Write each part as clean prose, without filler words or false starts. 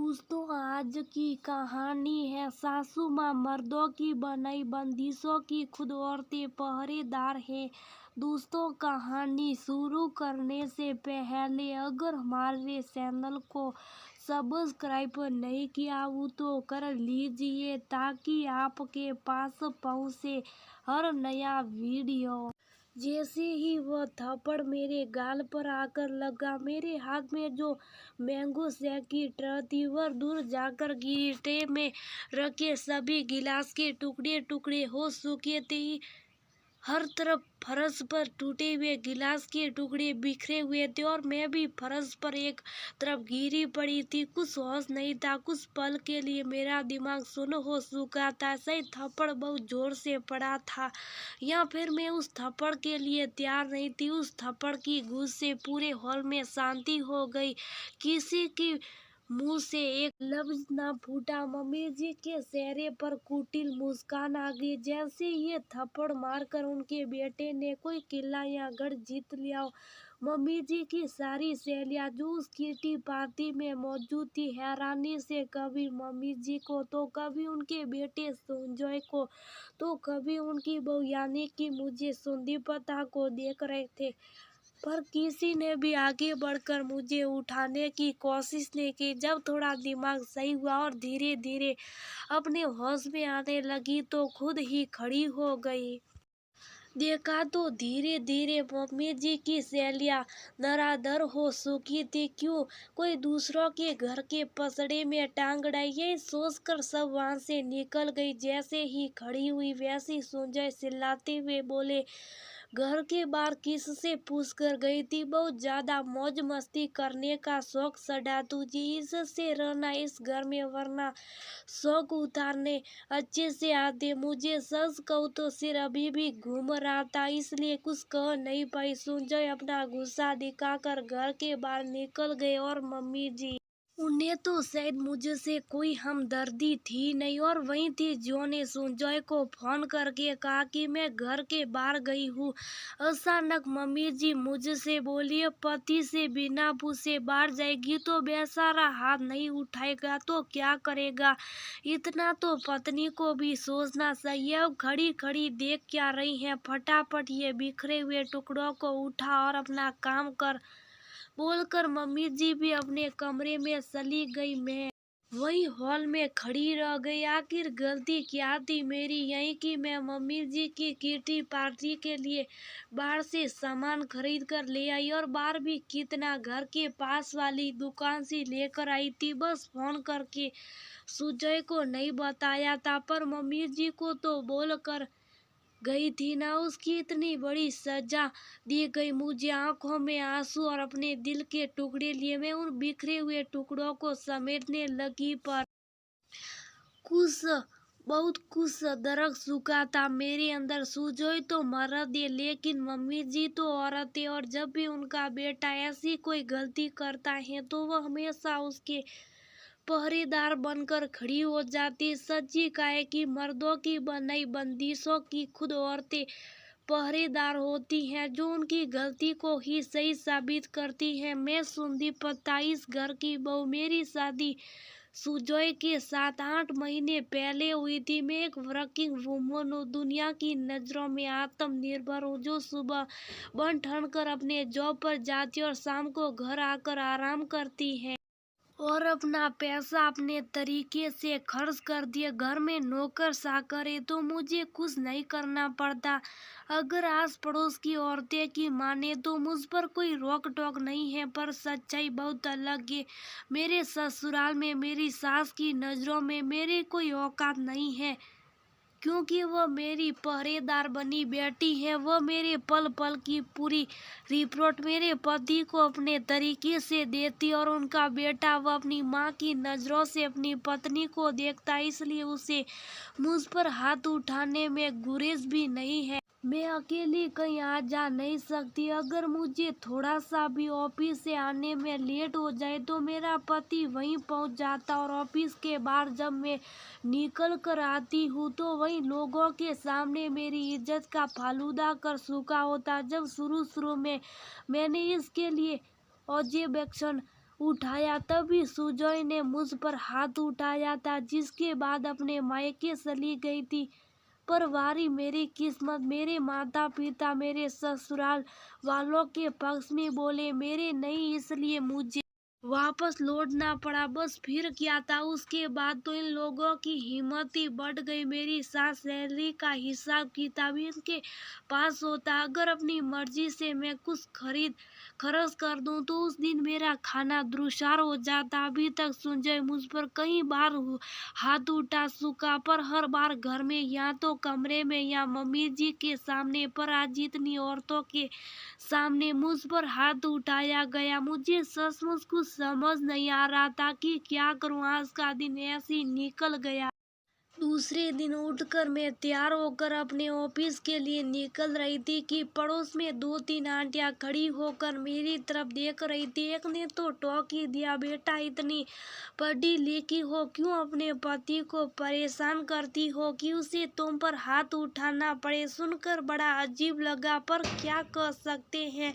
दोस्तों, आज की कहानी है सासू माँ मर्दों की बनाई बंदिशों की खुद औरतें पहरेदार है। दोस्तों, कहानी शुरू करने से पहले अगर हमारे चैनल को सब्सक्राइब नहीं किया हो तो कर लीजिए ताकि आपके पास पहुँचे हर नया वीडियो। जैसे ही वह थप्पड़ मेरे गाल पर आकर लगा, मेरे हाथ में जो मैंगो शेक की ट्रे थी वह दूर जाकर गिरी। ट्रे में रखे सभी गिलास के टुकड़े टुकड़े हो चुके थे। हर तरफ फर्श पर टूटे हुए गिलास के टुकड़े बिखरे हुए थे और मैं भी फर्श पर एक तरफ गिरी पड़ी थी। कुछ होश नहीं था। कुछ पल के लिए मेरा दिमाग सुन्न हो चुका था। शायद थप्पड़ बहुत जोर से पड़ा था या फिर मैं उस थप्पड़ के लिए तैयार नहीं थी। उस थप्पड़ की गूंज से पूरे हॉल में शांति हो गई। किसी की मुंह से एक लफ्ज ना फूटा। मम्मी जी के चेहरे पर कुटिल मुस्कान आ गई, जैसे ये थप्पड़ मारकर उनके बेटे ने कोई किला या गढ़ जीत लिया हो। मम्मी जी की सारी सहेलियां जो उस किटी पार्टी में मौजूद थी हैरानी से कभी मम्मी जी को तो कभी उनके बेटे संजय को तो कभी उनकी बहू यानी कि मुझे संदीपता को देख रहे थे, पर किसी ने भी आगे बढ़कर मुझे उठाने की कोशिश नहीं की। जब थोड़ा दिमाग सही हुआ और धीरे धीरे अपने होश में आने लगी तो खुद ही खड़ी हो गई। देखा तो धीरे धीरे मम्मी जी की सहेलियां नराधर हो चुकी थी। क्यों कोई दूसरों के घर के पसड़े में टांग अड़ाई, यही सोचकर सब वहां से निकल गई। जैसे ही खड़ी हुई वैसे संजय चिल्लाते हुए बोले, घर के बाहर किससे पूछ कर गई थी? बहुत ज्यादा मौज मस्ती करने का शौक चढ़ा तुझे, इससे रहना इस घर में, वरना शौक उतारने अच्छे से आते। मुझे सच कहूँ तो सिर अभी भी घूम रहा था, इसलिए कुछ कह नहीं पाई। संजय अपना गुस्सा दिखाकर घर के बाहर निकल गए और मम्मी जी उन्हें तो शायद मुझसे कोई हमदर्दी थी नहीं और वही थी जो ने संजय को फोन करके कहा कि मैं घर के बाहर गई हूँ। अचानक मम्मी जी मुझसे बोली, पति से बिना पूछे बाहर जाएगी तो बेचारा हाथ नहीं उठाएगा तो क्या करेगा? इतना तो पत्नी को भी सोचना चाहिए। अब खड़ी खड़ी देख क्या रही हैं? फटाफट ये बिखरे हुए टुकड़ों को उठा और अपना काम कर, बोलकर मम्मी जी भी अपने कमरे में चली गई। मैं वही हॉल में खड़ी रह गई। आखिर गलती क्या थी मेरी यही कि मैं मम्मी जी की किटी पार्टी के लिए बाहर से सामान खरीद कर ले आई और बाहर भी कितना, घर के पास वाली दुकान से लेकर आई थी। बस फोन करके सुजय को नहीं बताया था, पर मम्मी जी को तो बोल कर गई थी ना। उसकी इतनी बड़ी सजा दी गई। मुझे आंखों में आंसू और अपने दिल के टुकड़े लिए मैं उन बिखरे हुए टुकड़ों को समेटने लगी, पर कुछ बहुत कुछ दरक चुका था मेरे अंदर। सुजोई तो मर्द है लेकिन मम्मी जी तो औरत है, और जब भी उनका बेटा ऐसी कोई गलती करता है तो वह हमेशा उसके पहरेदार बनकर खड़ी हो जाती। सच्ची का है कि मर्दों की बनाई बंदिशों की खुद औरतें पहरेदार होती हैं जो उनकी गलती को ही सही साबित करती हैं। मैं संदीप पता, इस घर की बहू। मेरी शादी सुजय के साथ 8 महीने पहले हुई थी। मैं एक वर्किंग वुमन हूँ, दुनिया की नज़रों में आत्मनिर्भर हूँ, जो सुबह बन ठन कर अपने जॉब पर जाती और शाम को घर आकर आराम करती है और अपना पैसा अपने तरीके से खर्च कर दिए। घर में नौकर चाकर है तो मुझे कुछ नहीं करना पड़ता। अगर आस पड़ोस की औरतें की माने तो मुझ पर कोई रोक टोक नहीं है, पर सच्चाई बहुत अलग है। मेरे ससुराल में मेरी सास की नज़रों में मेरी कोई औकात नहीं है, क्योंकि वह मेरी पहरेदार बनी बेटी है। वह मेरे पल पल की पूरी रिपोर्ट मेरे पति को अपने तरीके से देती और उनका बेटा वह अपनी माँ की नज़रों से अपनी पत्नी को देखता, इसलिए उसे मुझ पर हाथ उठाने में गुरेज भी नहीं है। मैं अकेली कहीं आ जा नहीं सकती। अगर मुझे थोड़ा सा भी ऑफिस से आने में लेट हो जाए तो मेरा पति वहीं पहुंच जाता, और ऑफिस के बाहर जब मैं निकल कर आती हूँ तो वहीं लोगों के सामने मेरी इज्जत का फालूदा कर चुका होता। जब शुरू शुरू में मैंने इसके लिए ऑब्जेक्शन उठाया तभी सुजय ने मुझ पर हाथ उठाया था, जिसके बाद अपने मायके चली गई थी। पर वारी मेरी किस्मत, मेरे माता पिता मेरे ससुराल वालों के पक्ष में बोले, मेरे नहीं, इसलिए मुझे वापस लौटना पड़ा। बस फिर क्या था, उसके बाद तो इन लोगों की हिम्मत ही बढ़ गई। मेरी सास सैलरी का हिसाब किताब इनके पास होता। अगर अपनी मर्जी से मैं कुछ खर्च कर दूं तो उस दिन मेरा खाना दुरुसार हो जाता। अभी तक संजय मुझ पर कई बार हाथ उठा चुका, पर हर बार घर में, या तो कमरे में या मम्मी जी के सामने, पर आज जितनी औरतों के सामने मुझ पर हाथ उठाया गया। मुझे सचमुच कुछ समझ नहीं आ रहा था कि क्या करूं। आज का दिन ऐसे ही निकल गया। दूसरे दिन उठकर मैं तैयार होकर अपने ऑफिस के लिए निकल रही थी कि पड़ोस में 2-3 आंटियां खड़ी होकर मेरी तरफ देख रही थी। एक ने तो टोक ही दिया, बेटा इतनी पढ़ी लिखी हो, क्यों अपने पति को परेशान करती हो कि उसे तुम पर हाथ उठाना पड़े। सुनकर बड़ा अजीब लगा, पर क्या कर सकते हैं।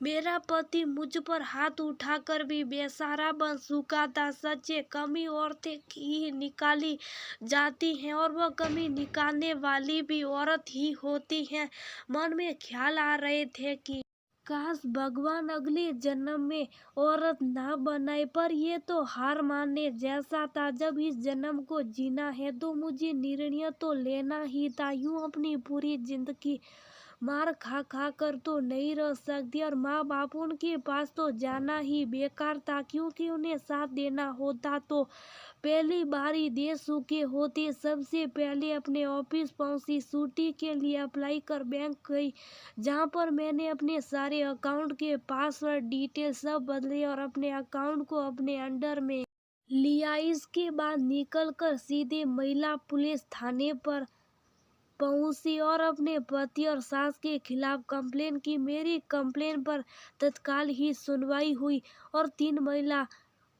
मेरा पति मुझ पर हाथ उठाकर भी बेसहारा बन चुका था। सच्चे कमी औरतें ही निकाली जाती हैं, और वह कमी निकालने वाली भी औरत ही होती है। मन में ख्याल आ रहे थे कि काश भगवान अगले जन्म में औरत ना बनाए, पर ये तो हार मानने जैसा था। जब इस जन्म को जीना है तो मुझे निर्णय तो लेना ही था। यूं अपनी पूरी जिंदगी मार खा खा कर तो नहीं रह सकती, और माँ बाप उनके पास तो जाना ही बेकार था, क्योंकि उन्हें साथ देना होता तो पहली बार ही दे चुके होते। सबसे पहले अपने ऑफिस पहुंची, छुट्टी के लिए अप्लाई कर बैंक गई, जहां पर मैंने अपने सारे अकाउंट के पासवर्ड डिटेल सब बदले और अपने अकाउंट को अपने अंडर में लिया। इसके बाद निकलकर सीधे महिला पुलिस थाने पर पहुंची और अपने पति और सास के खिलाफ कंप्लेन की। मेरी कंप्लेन पर तत्काल ही सुनवाई हुई और 3 महिला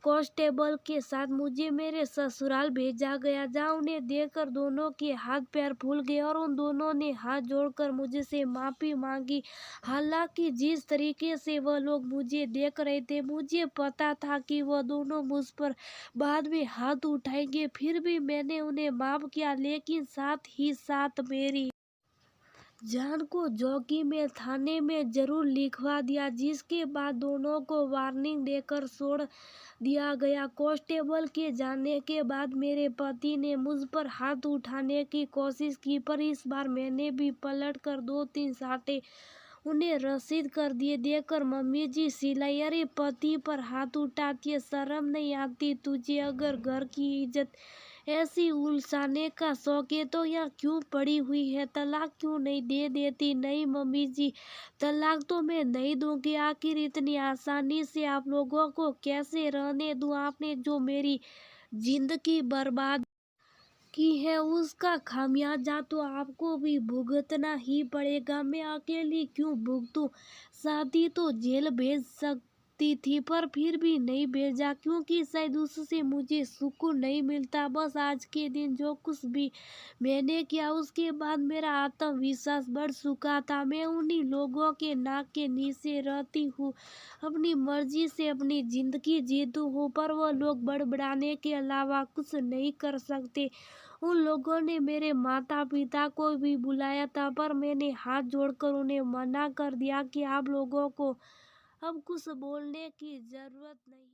कांस्टेबल के साथ मुझे मेरे ससुराल भेजा गया, जहां उन्हें देखकर दोनों के हाथ पैर फूल गए और उन दोनों ने हाथ जोड़कर मुझसे माफी मांगी। हालांकि जिस तरीके से वह लोग मुझे देख रहे थे, मुझे पता था कि वह दोनों मुझ पर बाद में हाथ उठाएंगे। फिर भी मैंने उन्हें माफ किया, लेकिन साथ ही साथ मेरी जान को जोखिम में थाने में जरूर लिखवा दिया, जिसके बाद दोनों को वार्निंग देकर छोड़ दिया गया। कांस्टेबल के जाने के बाद मेरे पति ने मुझ पर हाथ उठाने की कोशिश की, पर इस बार मैंने भी पलट कर 2-3 साटे उन्हें रसीद कर दिए। देकर मम्मी जी सिलाई, अरे पति पर हाथ उठाती है, शर्म नहीं आती तुझे? अगर घर की इज्जत ऐसी उलझाने का शौक है तो यहाँ क्यों पड़ी हुई है? तलाक क्यों नहीं दे देती? नहीं मम्मी जी, तलाक तो मैं नहीं दूंगी। आखिर इतनी आसानी से आप लोगों को कैसे रहने दूं? आपने जो मेरी जिंदगी बर्बाद की है, उसका खामियाजा तो आपको भी भुगतना ही पड़ेगा। मैं अकेली क्यों भुगतूं? शादी तो जेल भेज सकती थी, पर फिर भी नहीं भेजा, क्योंकि शायद उससे मुझे सुकून नहीं मिलता। बस आज के दिन जो कुछ भी मैंने किया, उसके बाद मेरा आत्मविश्वास बढ़ चुका था। मैं उन्हीं लोगों के नाक के नीचे रहती हूँ, अपनी मर्जी से अपनी जिंदगी जीती हूँ, पर वह लोग बड़बड़ाने के अलावा कुछ नहीं कर सकते। उन लोगों ने मेरे माता पिता को भी बुलाया था, पर मैंने हाथ जोड़कर उन्हें मना कर दिया कि आप लोगों को अब कुछ बोलने की जरूरत नहीं।